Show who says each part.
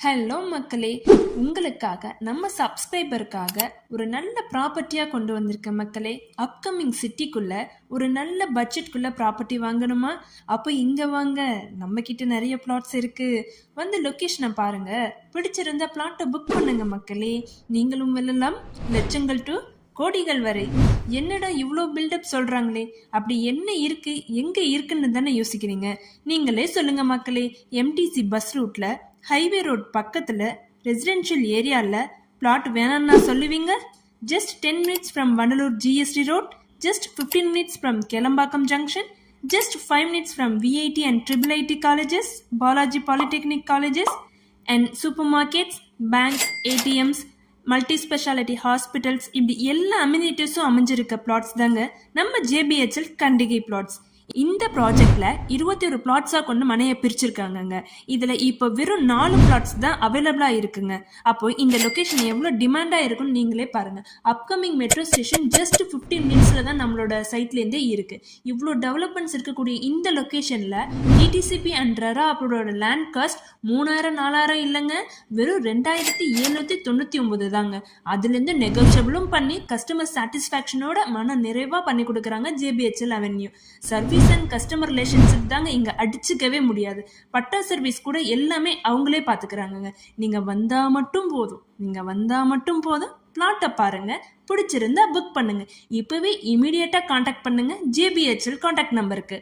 Speaker 1: Hello மக்களே, உங்களுக்காக நம்ம சப்ஸ்கிரைபருக்காக ஒரு நல்ல ப்ராப்பர்ட்டியாக கொண்டு வந்திருக்க மக்களே. அப்கமிங் சிட்டிக்குள்ள ஒரு நல்ல பட்ஜெட்குள்ள ப்ராப்பர்ட்டி வாங்கணுமா? அப்போ இங்கே வாங்க, நம்மக்கிட்ட நிறைய பிளாட்ஸ் இருக்கு. வந்து லொக்கேஷனை பாருங்க, பிடிச்சிருந்த பிளாட்டை புக் பண்ணுங்க மக்களே. நீங்களும் வெல்லலாம் லட்சங்கள் டு கோடிகள் வரை. என்னடா இவ்வளோ பில்டப் சொல்றாங்களே, அப்படி என்ன இருக்கு, எங்க இருக்குன்னு தானே யோசிக்கிறீங்க. நீங்களே சொல்லுங்க மக்களே. எம்டிசி பஸ் ரூட்ல ஹைவே ரோட் பக்கத்துல ரெசிடென்ஷியல் ஏரியால பிளாட் வேணாம்னா சொல்லுவீங்க. Just 10 minutes from Vandalur GST road, just 15 minutes from Kelambakkam junction, just 5 minutes from VIT and IIIT colleges, Balaji Polytechnic colleges, and supermarkets, banks, ATMs, multi speciality hospitals, இப்படி எல்லா அம்யூனிட்டிஸும் அமைஞ்சிருக்க plots தாங்க நம்ம ஜேபிஹெச்எல் Kandigai plots. இந்த ப்ராஜெக்ட்ல 21 பிளாட்ஸா கொண்டு மனையை பிரிச்சிருக்காங்க. இதுல இப்போ வெறும் 4 பிளாட்ஸ் தான் அவைலபிளா இருக்குங்க. அப்போ இந்த லொகேஷன் எவ்வளவு டிமாண்டா இருக்குன்னு நீங்களே பாருங்க. அப்கமிங் மெட்ரோ ஸ்டேஷன் ஜஸ்ட் 15 மினிட்ஸ்ல தான் நம்மளோட சைட்ல இருந்தே இருக்கு. இவ்வளோ டெவலப்மெண்ட்ஸ் இருக்கக்கூடிய இந்த லொகேஷன்ல டிடிசிபி அண்ட் ரெரா அப்போட லேண்ட் காஸ்ட் 3000-4000 இல்லைங்க, வெறும் 2799 தாங்க. அதுல இருந்து நெகோஷியபிளும் பண்ணி கஸ்டமர் சாட்டிஸ்பாக்சனோட மன நிறைவா பண்ணி கொடுக்குறாங்க JBHL avenue. Service and customer relationship தாங்க இங்க அடிச்சுக்கவே முடியாது. பட்டா சர்வீஸ் கூட எல்லாமே அவங்களே பாத்துக்கிறாங்க. நீங்க வந்தா மட்டும் போதும். பிளாட்டை பாருங்க, பிடிச்சிருந்தா புக் பண்ணுங்க. இப்பவே இமீடியட்டா கான்டாக்ட் பண்ணுங்க ஜேபிஹெச்எல் கான்டாக்ட் நம்பருக்கு.